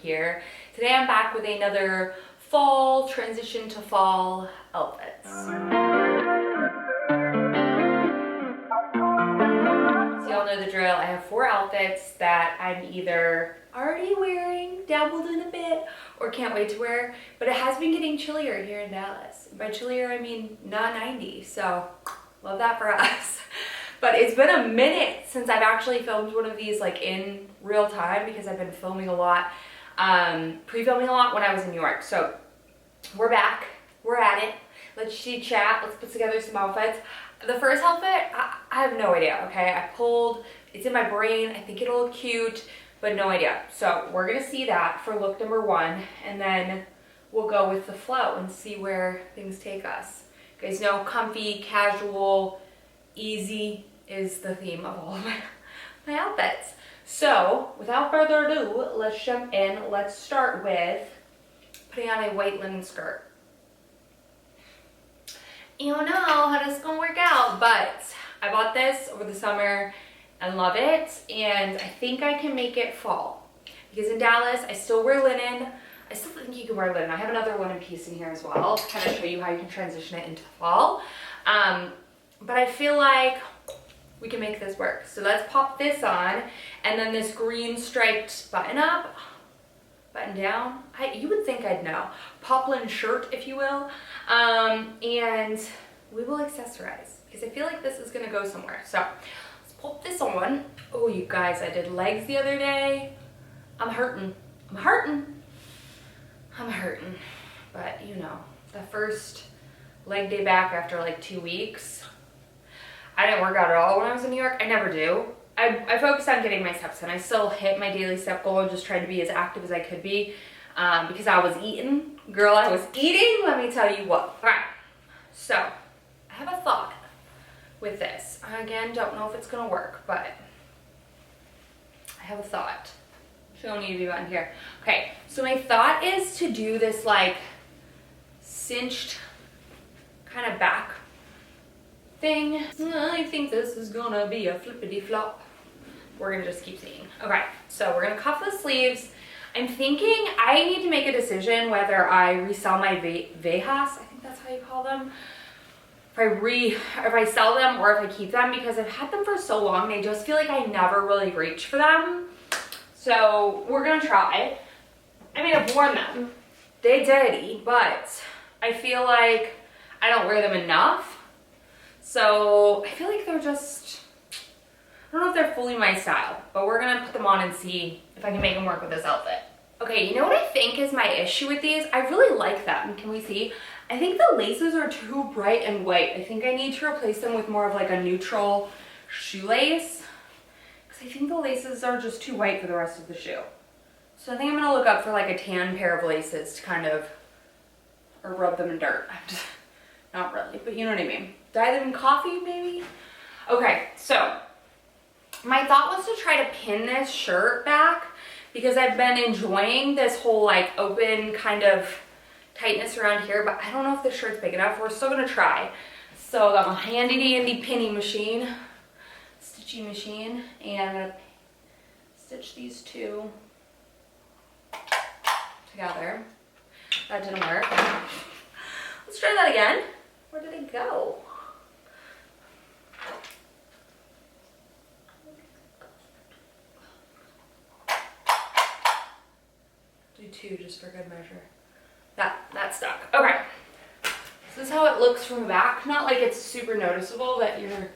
here. Today I'm back with another fall, transition to fall outfits. So y'all know the drill. I have 4 outfits that I'm either already wearing, dabbled in a bit, or can't wait to wear, but it has been getting chillier here in Dallas. By chillier, I mean not 90, so love that for us. But it's been a minute since I've actually filmed one of these like in real time because I've been filming a lot, pre-filming a lot when I was in New York. So we're back, we're at it. Let's chat, let's put together some outfits. The first outfit, I have no idea, okay? It's in my brain, I think it'll look cute, but no idea. So we're gonna see that for look number 1, and then we'll go with the flow and see where things take us. You guys know comfy, casual, easy is the theme of all of my outfits. So without further ado, let's jump in. Let's start with putting on a white linen skirt. You don't know how this is gonna work out, but I bought this over the summer and love it, and I think I can make it fall. Because in Dallas, I still wear linen. I still think you can wear linen. I have another linen piece in here as well to kind of show you how you can transition it into fall. But I feel like we can make this work. So let's pop this on, and then this green striped button up, button down. You would think I'd know. Poplin shirt, if you will. And we will accessorize because I feel like this is gonna go somewhere. So let's pop this on. Oh, you guys, I did legs the other day. I'm hurting. But you know, the first leg day back after like 2 weeks, I didn't work out at all when I was in New York. I never do. I focused on getting my steps in. I still hit my daily step goal and just tried to be as active as I could be because I was eating. Girl, I was eating, let me tell you what. All right, so I have a thought with this. I, again, don't know if it's gonna work, but I have a thought. She don't need to be on here. Okay, so my thought is to do this like cinched kind of back thing. I think this is gonna be a flippity flop. We're gonna just keep seeing. Okay, so we're gonna cuff the sleeves. I'm thinking I need to make a decision whether I resell my Vejas, I think that's how you call them. If I sell them or if I keep them, because I've had them for so long, they just feel like I never really reach for them. So we're gonna try. I mean, I've worn them. They're dirty, but I feel like I don't wear them enough. So I feel like they're just, I don't know if they're fully my style, but we're gonna put them on and see if I can make them work with this outfit. Okay, you know what I think is my issue with these? I really like them, can we see? I think the laces are too bright and white. I think I need to replace them with more of like a neutral shoelace, because I think the laces are just too white for the rest of the shoe. So I think I'm gonna look up for like a tan pair of laces to kind of, or rub them in dirt. Not really, but you know what I mean. Dye them in coffee, maybe? Okay, so my thought was to try to pin this shirt back because I've been enjoying this whole like open kind of tightness around here, but I don't know if this shirt's big enough. We're still gonna try. So the handy dandy pinning machine, stitching machine, and I'm gonna stitch these two together. That didn't work. Let's try that again. Where did it go? Do 2 just for good measure. That stuck. Okay. This is how it looks from the back. Not like it's super noticeable that your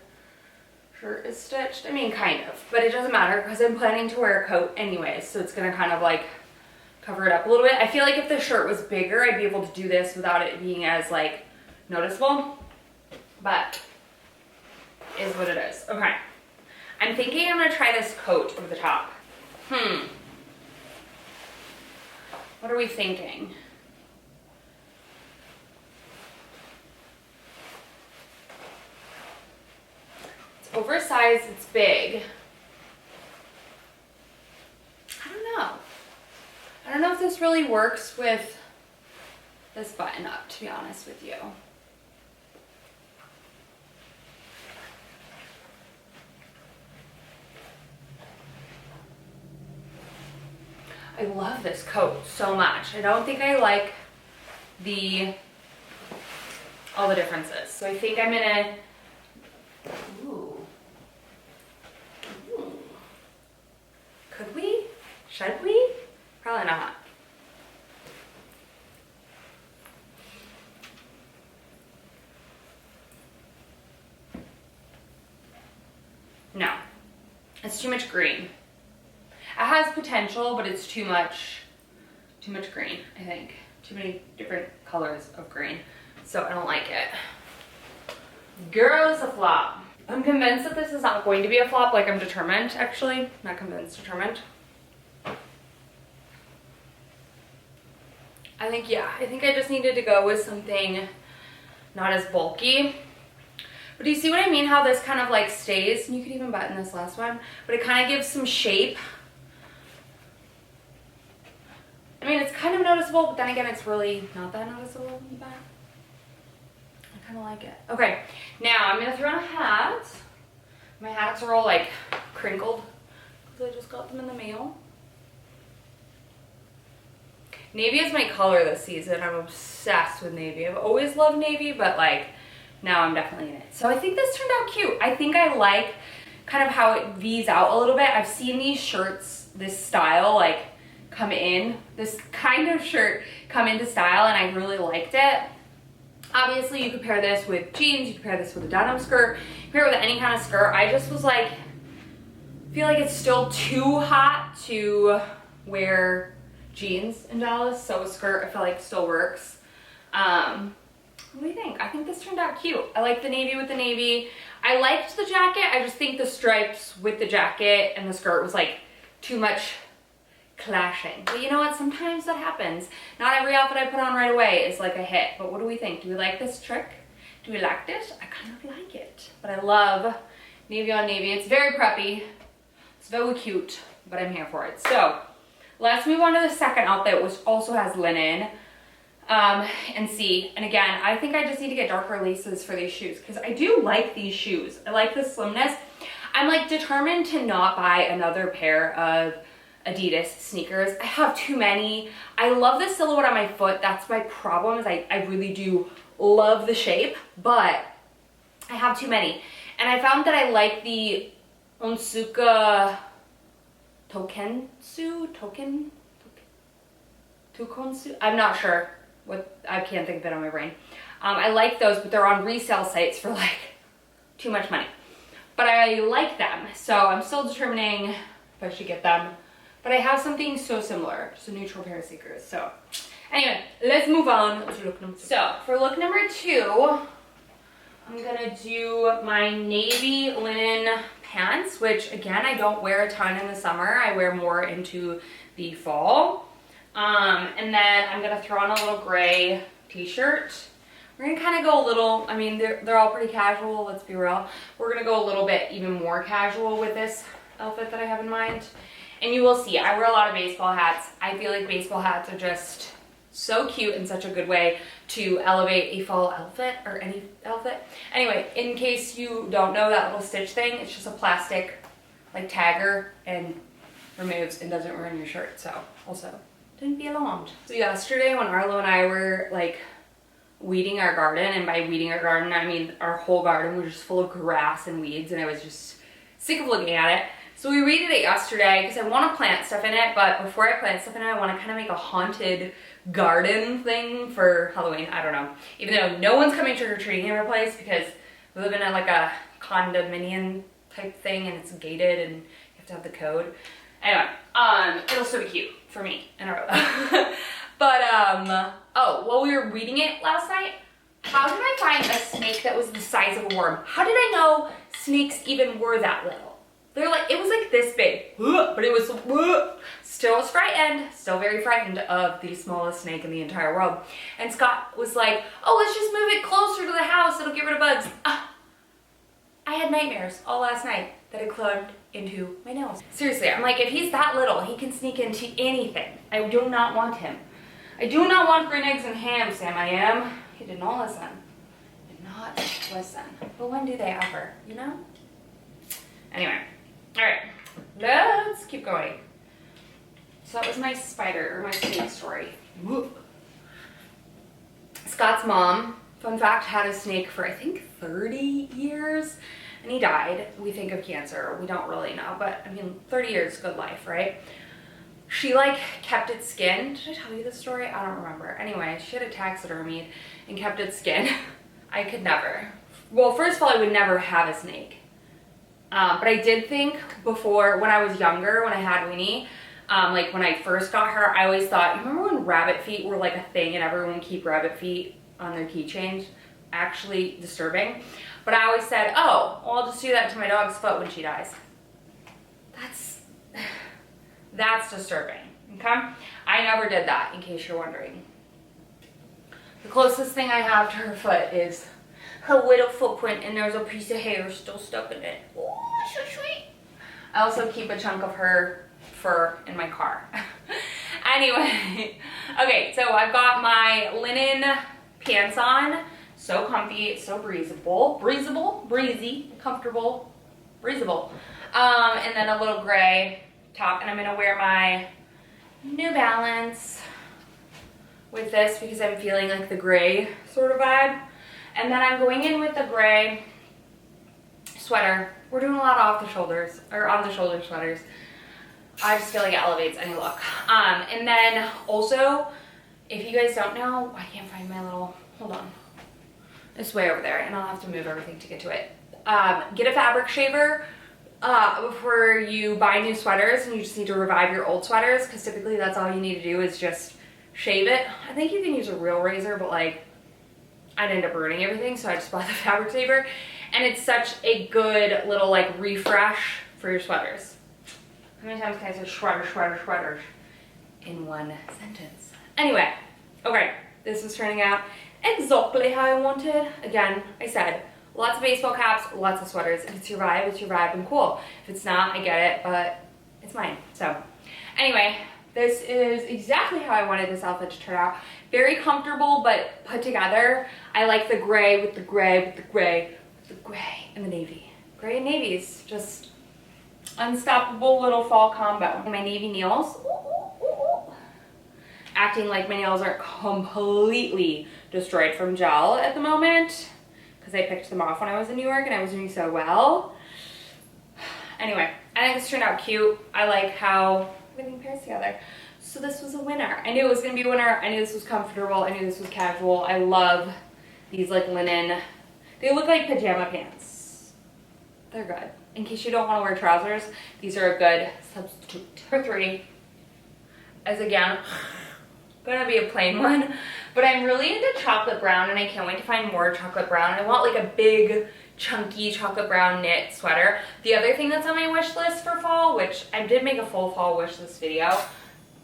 shirt is stitched. I mean, kind of, but it doesn't matter because I'm planning to wear a coat anyways, so it's gonna kind of like cover it up a little bit. I feel like if the shirt was bigger, I'd be able to do this without it being as like noticeable, but is what it is. Okay, I'm thinking I'm gonna try this coat over the top. What are we thinking? It's oversized, it's big. I don't know if this really works with this button up, to be honest with you. I I love this coat so much. I don't think I like all the differences. So I think I'm gonna, ooh. Ooh. Could we? Should we? Probably not. No, it's too much green. It has potential, but it's too much green, I think. Too many different colors of green. So I don't like it. Girl, it's a flop. I'm convinced that this is not going to be a flop. Like, I'm determined, actually. Not convinced, determined. I think, yeah, I think I just needed to go with something not as bulky. But do you see what I mean? How this kind of like stays? And you could even button this last one, but it kind of gives some shape. I mean, it's kind of noticeable, but then again, it's really not that noticeable. But I kind of like it. Okay, now I'm gonna throw on a hat. My hats are all like crinkled because I just got them in the mail. Navy is my color this season. I'm obsessed with navy. I've always loved navy, but like, now I'm definitely in it. So I think this turned out cute. I think I like kind of how it V's out a little bit. I've seen these shirts, this style, like come in, this kind of shirt come into style, and I really liked it. Obviously you could pair this with jeans, you could pair this with a denim skirt, you could pair it with any kind of skirt. I just was like, feel like it's still too hot to wear jeans in Dallas, so a skirt I feel like still works. What do you think? I think this turned out cute. I like the navy with the navy. I liked the jacket. I just think the stripes with the jacket and the skirt was like too much clashing. But you know what? Sometimes that happens. Not every outfit I put on right away is like a hit. But what do we think? Do we like this trick? Do we like this? I kind of like it. But I love navy on navy. It's very preppy. It's very cute, but I'm here for it. So let's move on to the second outfit, which also has linen. And see, and again, I think I just need to get darker laces for these shoes because I do like these shoes. I like the slimness. I'm like determined to not buy another pair of Adidas sneakers. I have too many. I love the silhouette on my foot. That's my problem, is I really do love the shape, but I have too many. And I found that I like the Onitsuka Tokonsu? I'm not sure. I can't think of it on my brain. I like those, but they're on resale sites for like too much money. But I like them, so I'm still determining if I should get them. But I have something so similar, just a neutral pair of sneakers. So anyway, let's move on to look number 2. So for look number 2, I'm gonna do my navy linen pants, which again, I don't wear a ton in the summer. I wear more into the fall. And then I'm gonna throw on a little gray t-shirt. We're gonna kind of go a little, I mean, they're all pretty casual, let's be real. We're gonna go a little bit even more casual with this outfit that I have in mind. And you will see, I wear a lot of baseball hats. I feel like baseball hats are just so cute in such a good way to elevate a fall outfit, or any outfit. Anyway, in case you don't know that little stitch thing, it's just a plastic like tagger and removes and doesn't ruin your shirt. So also, don't be alarmed. So yesterday when Arlo and I were like weeding our garden, and by weeding our garden, I mean our whole garden was just full of grass and weeds, and I was just sick of looking at it. So we weeded it yesterday because I want to plant stuff in it, but before I plant stuff in it, I want to kind of make a haunted garden thing for Halloween. I don't know. Even though no one's coming trick-or-treating in our place because we live in like a condominium type thing, and it's gated and you have to have the code. Anyway, it'll still be cute for me and Arlo. But, oh, while we were reading it last night, how did I find a snake that was the size of a worm? How did I know snakes even were that little? They're like, it was like this big, but it was, still was frightened, still very frightened of the smallest snake in the entire world. And Scott was like, oh, let's just move it closer to the house, it'll get rid of bugs. I had nightmares all last night that it climbed into my nails. Seriously, I'm like, if he's that little, he can sneak into anything. I do not want him. I do not want green eggs and ham, Sam I am. He did not listen. Did not listen. But when do they ever, you know? Anyway, all right, let's keep going. So that was my spider, or my snake story. Whoop. Scott's mom, fun fact, had a snake for I think 30 years and he died. We think of cancer, we don't really know, but I mean 30 years, good life, right? She like kept its skin. Did I tell you this story? I don't remember. Anyway, she had a taxidermied and kept its skin. I could never. Well, first of all, I would never have a snake. But I did think before, when I was younger, when I had Winnie, like when I first got her, I always thought, you remember when rabbit feet were like a thing and everyone would keep rabbit feet on their keychains? Actually disturbing. But I always said, oh, well, I'll just do that to my dog's foot when she dies. That's disturbing, okay? I never did that, in case you're wondering. The closest thing I have to her foot is her little footprint, and there's a piece of hair still stuck in it. Oh, so sweet. I also keep a chunk of her fur in my car. Anyway, okay, so I've got my linen pants on. So comfy, so breezy, comfortable, breathable. And then a little gray top, and I'm gonna wear my New Balance with this because I'm feeling like the gray sort of vibe. And then I'm going in with the gray sweater. We're doing a lot of off the shoulders, or on the shoulder sweaters. I just feel like it elevates any look. And then also, if you guys don't know, I can't find my little, hold on. It's way over there, and I'll have to move everything to get to it. Get a fabric shaver before you buy new sweaters, and you just need to revive your old sweaters, because typically that's all you need to do is just shave it. I think you can use a real razor, but like, I'd end up ruining everything, so I just bought the fabric shaver. And it's such a good little like refresh for your sweaters. How many times can I say sweaters in one sentence? Anyway, okay, this is turning out exactly how I wanted. Again, I said, lots of baseball caps, lots of sweaters. If it's your vibe, and cool. If it's not, I get it, but it's mine. So anyway, this is exactly how I wanted this outfit to turn out. Very comfortable, but put together. I like the gray with the gray with the gray with the gray and the navy. Gray and navy is just unstoppable little fall combo. My navy nails. Acting like my nails are completely destroyed from gel at the moment because I picked them off when I was in New York and I was doing so well. Anyway, I think this turned out cute. I like how everything pairs together. So this was a winner. I knew it was gonna be a winner. I knew this was comfortable. I knew this was casual. I love these like linen. They look like pajama pants. They're good. In case you don't want to wear trousers, these are a good substitute. Number 3 is again gonna be a plain one, but I'm really into chocolate brown and I can't wait to find more chocolate brown. I want like a big chunky chocolate brown knit sweater. The other thing that's on my wish list for fall, which I did make a full fall wish list video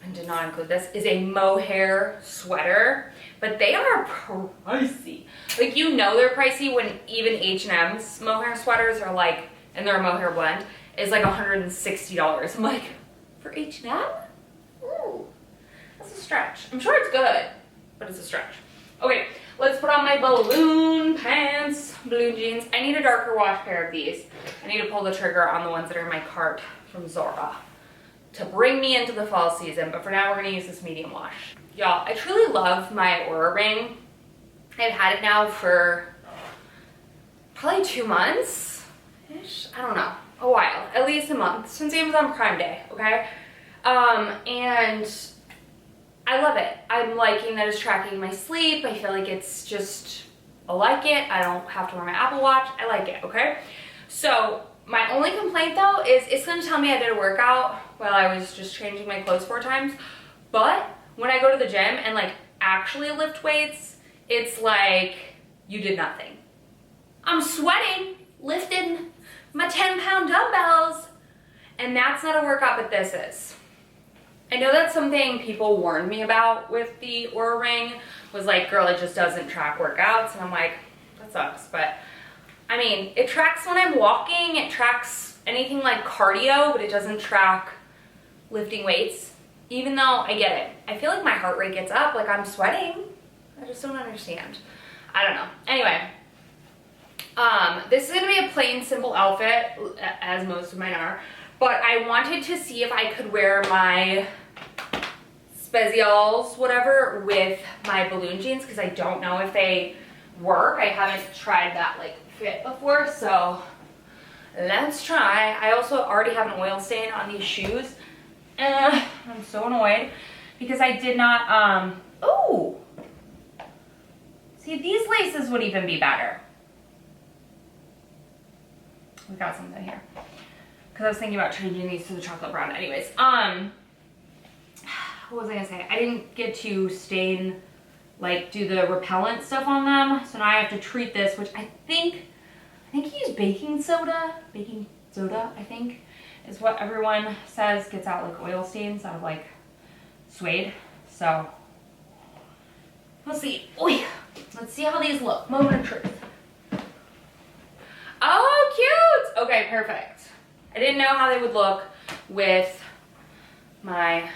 and did not include this, is a mohair sweater, but they are pricey. Like, you know they're pricey when even H&M's mohair sweaters are like, and they're a mohair blend, is like $160. I'm like, for H&M? Ooh, that's a stretch. I'm sure it's good, but it's a stretch. Okay, let's put on my balloon pants, balloon jeans. I need a darker wash pair of these. I need to pull the trigger on the ones that are in my cart from Zara to bring me into the fall season, but for now we're gonna use this medium wash. Y'all, I truly love my Aura ring. I've had it now for probably 2 months-ish. I don't know, a while, at least a month, since Amazon Prime Day, okay? And I love it. I'm liking that it's tracking my sleep. I feel like it's just, I like it. I don't have to wear my Apple Watch. I like it, okay? So my only complaint though is it's gonna tell me I did a workout while I was just changing my clothes 4 times. But when I go to the gym and like actually lift weights, it's like you did nothing. I'm sweating, lifting my 10-pound dumbbells, and that's not a workout, but this is. I know that's something people warned me about with the Aura ring, was like, girl, it just doesn't track workouts. And I'm like, that sucks. But I mean, it tracks when I'm walking, it tracks anything like cardio, but it doesn't track lifting weights, even though I get it. I feel like my heart rate gets up, like I'm sweating. I just don't understand. I don't know. Anyway, this is gonna be a plain, simple outfit, as most of mine are, but I wanted to see if I could wear my spezials, whatever, with my balloon jeans because I don't know if they work. I haven't tried that like fit before, so let's try. I also already have an oil stain on these shoes. I'm so annoyed because I did not, oh, see, these laces would even be better. We got something here. Because I was thinking about changing these to the chocolate brown. Anyways, what was I gonna say? I didn't get to stain, like do the repellent stuff on them. So now I have to treat this, which I think he used baking soda. Baking soda, I think, is what everyone says gets out like oil stains out of like suede. So we'll see. Oy. Let's see how these look. Moment of truth. Oh, cute. Okay, perfect. I didn't know how they would look with my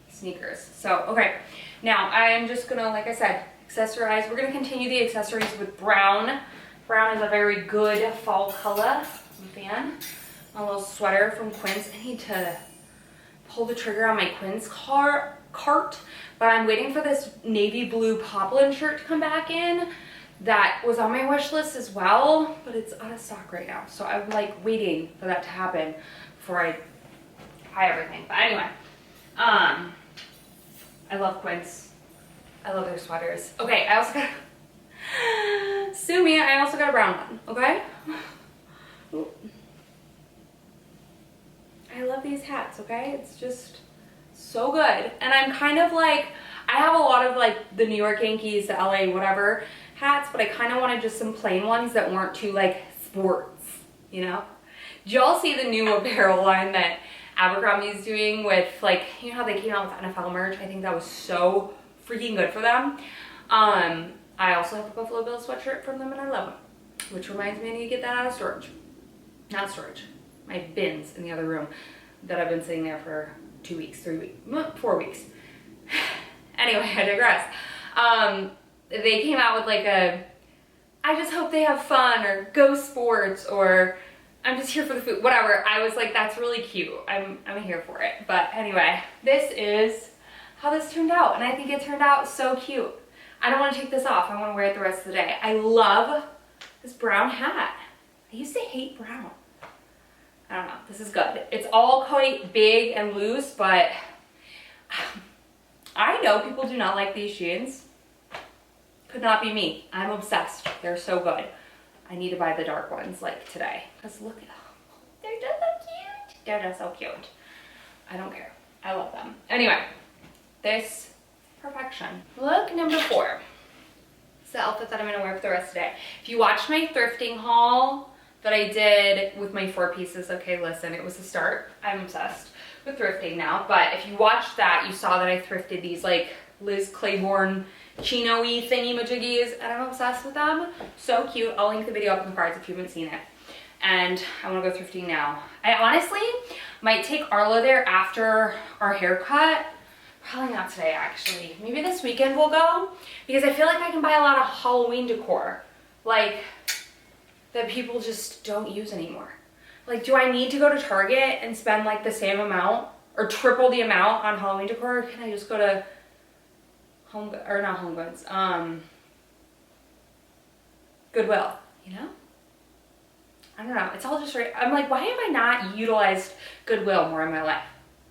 sneakers. So, okay. Now, I am just gonna, like I said, accessorize. We're gonna continue the accessories with brown. Brown is a very good fall color. I'm a fan. My little sweater from Quince. I need to pull the trigger on my Quince cart, but I'm waiting for this navy blue poplin shirt to come back in. That was on my wish list as well, but it's out of stock right now. So I'm like waiting for that to happen before I buy everything. But anyway, I love Quince. I love their sweaters. Okay, I also got, sue me, I also got a brown one, okay? Ooh. I love these hats, okay? It's just so good. And I'm kind of like, I have a lot of like the New York Yankees, the LA whatever hats, but I kind of wanted just some plain ones that weren't too like sports, you know? Did y'all see the new apparel line that Abercrombie's doing with like, you know how they came out with NFL merch? I think that was so freaking good for them. I also have a Buffalo Bills sweatshirt from them and I love them, which reminds me I need to get that out of storage. Not storage, my bins in the other room that I've been sitting there for 2 weeks, 3 weeks, 4 weeks. Anyway, I digress. They came out with like a, I just hope they have fun, or go sports, or I'm just here for the food, whatever. I was like, that's really cute. I'm here for it. But anyway, this is how this turned out. And I think it turned out so cute. I don't want to take this off. I want to wear it the rest of the day. I love this brown hat. I used to hate brown. I don't know. This is good. It's all quite big and loose, but I know people do not like these jeans. Could not be me. I'm obsessed. They're so good. I need to buy the dark ones like today. Because look at them. They're just so cute. They're just so cute. I don't care. I love them. Anyway, this perfection. Look number 4. It's the outfit that I'm gonna wear for the rest of the day. If you watched my thrifting haul that I did with my 4 pieces, okay, listen, it was a start. I'm obsessed with thrifting now. But if you watched that, you saw that I thrifted these like Liz Claiborne chino-y thingy-majiggies, and I'm obsessed with them. So cute. I'll link the video up in the cards if you haven't seen it. And I want to go thrifting now. I honestly might take Arla there after our haircut. Probably not today, actually. Maybe this weekend we'll go, because I feel like I can buy a lot of Halloween decor, like, that people just don't use anymore. Like, do I need to go to Target and spend like the same amount or triple the amount on Halloween decor? Or can I just go to Home, or not Home Goods, Goodwill, you know? I don't know, it's all just right. I'm like, why have I not utilized Goodwill more in my life?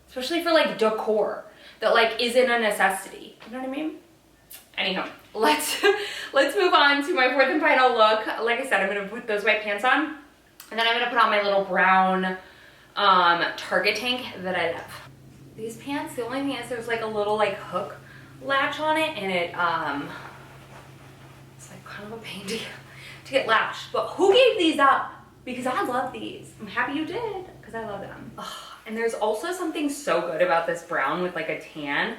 Especially for like decor that like isn't a necessity, you know what I mean? Anyhow, let's move on to my 4th and final look. Like I said, I'm gonna put those white pants on, and then I'm gonna put on my little brown Target tank that I love. These pants, the only thing is there's like a little like hook latch on it, and it it's like kind of a pain to get latched, but who gave these up? Because I love these. I'm happy you did, because I love them. Ugh. And there's also something so good about this brown with like a tan.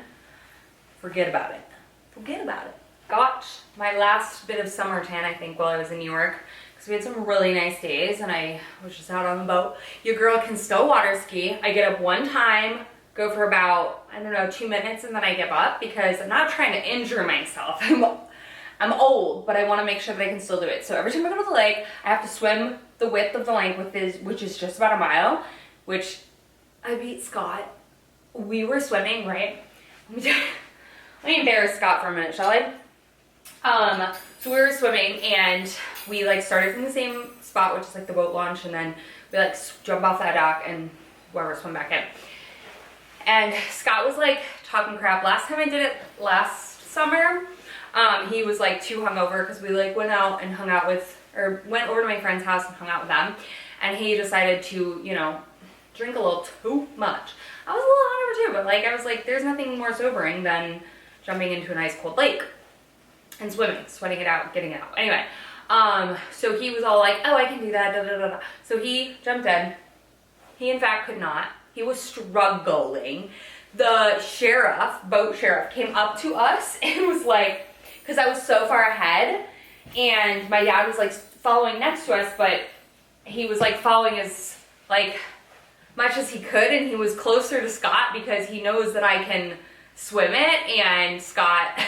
Forget about it. Forget about it. Got my last bit of summer tan, I think, while I was in New York, because we had some really nice days and I was just out on the boat. Your girl can still water ski. I get up one time, go for about, I don't know, 2 minutes, and then I give up because I'm not trying to injure myself. I'm old, but I want to make sure that I can still do it. So every time I go to the lake, I have to swim the width of the lake, which is just about a mile, which I beat Scott. We were swimming, right? let me embarrass Scott for a minute, shall I? So we were swimming and we like started from the same spot, which is like the boat launch, and then we like jump off that dock and whoever swim back in. And Scott was like talking crap. Last time I did it last summer, he was like too hungover because we like went out and hung out with, or went over to my friend's house and hung out with them. And he decided to, you know, drink a little too much. I was a little hungover too, but like I was like, there's nothing more sobering than jumping into an ice cold lake and swimming, sweating it out, getting it out. Anyway, so he was all like, oh, I can do that, da da da da. So he jumped in. He in fact could not. He was struggling. The sheriff, boat sheriff, came up to us and was like, because I was so far ahead, and my dad was like following next to us, but he was like following as like much as he could, and he was closer to Scott because he knows that I can swim it, and Scott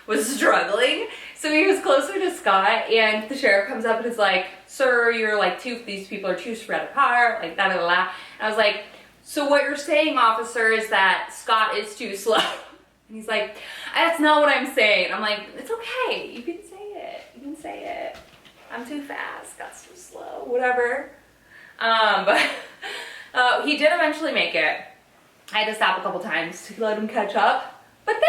was struggling. So he was closer to Scott, and the sheriff comes up and is like, sir, you're like these people are too spread apart, like da da da. And I was like, so what you're saying, officer, is that Scott is too slow? And he's like, that's not what I'm saying. I'm like, it's okay, you can say it, you can say it. I'm too fast, Scott's too slow, whatever. But he did eventually make it. I had to stop a couple times to let him catch up. But then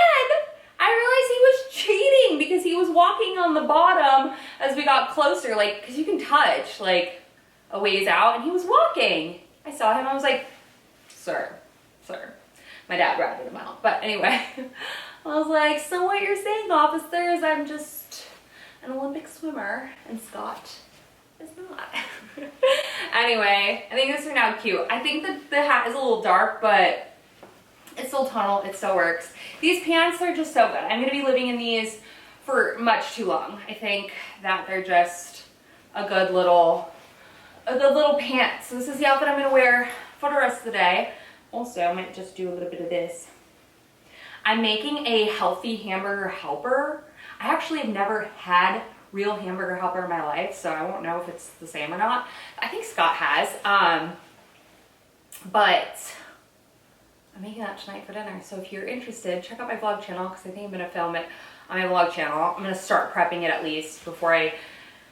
I realized he was cheating because he was walking on the bottom as we got closer, like, because you can touch like a ways out, and he was walking. I saw him, I was like, sir. My dad ratted him out. But anyway, I was like, so what you're saying, officer, is I'm just an Olympic swimmer and Scott is not. Anyway, I think this turned out cute. I think that the hat is a little dark, but it's still tunnel, it still works. These pants are just so good. I'm gonna be living in these for much too long. I think that they're just a good little pants. So this is the outfit I'm gonna wear for the rest of the day. Also, I might just do a little bit of this. I'm making a healthy hamburger helper. I actually have never had real hamburger helper in my life, so I won't know if it's the same or not. I think Scott has, but I'm making that tonight for dinner. So if you're interested, check out my vlog channel, because I think I'm gonna film it on my vlog channel. I'm gonna start prepping it at least before I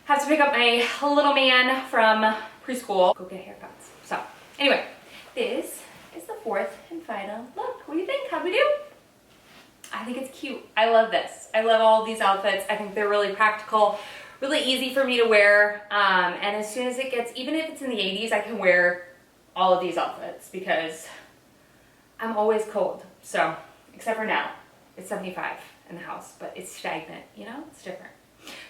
have to pick up my little man from preschool. Go get haircuts. So anyway, this is the fourth and final look. What do you think? How'd we do? I think it's cute. I love this. I love all of these outfits. I think they're really practical, really easy for me to wear. And as soon as it gets, even if it's in the 80s, I can wear all of these outfits because I'm always cold. So, except for now, it's 75 in the house, but it's stagnant, you know, it's different.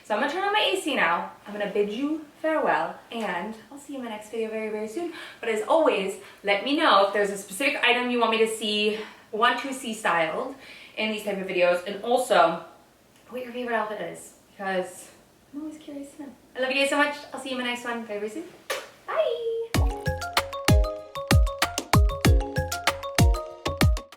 So I'm gonna turn on my AC now. I'm gonna bid you farewell, and I'll see you in my next video very, very soon. But as always, let me know if there's a specific item you want me to see, want to see styled in these type of videos, and also what your favorite outfit is, because I'm always curious to know. I love you guys so much. I'll see you in my next one very, very soon. Bye!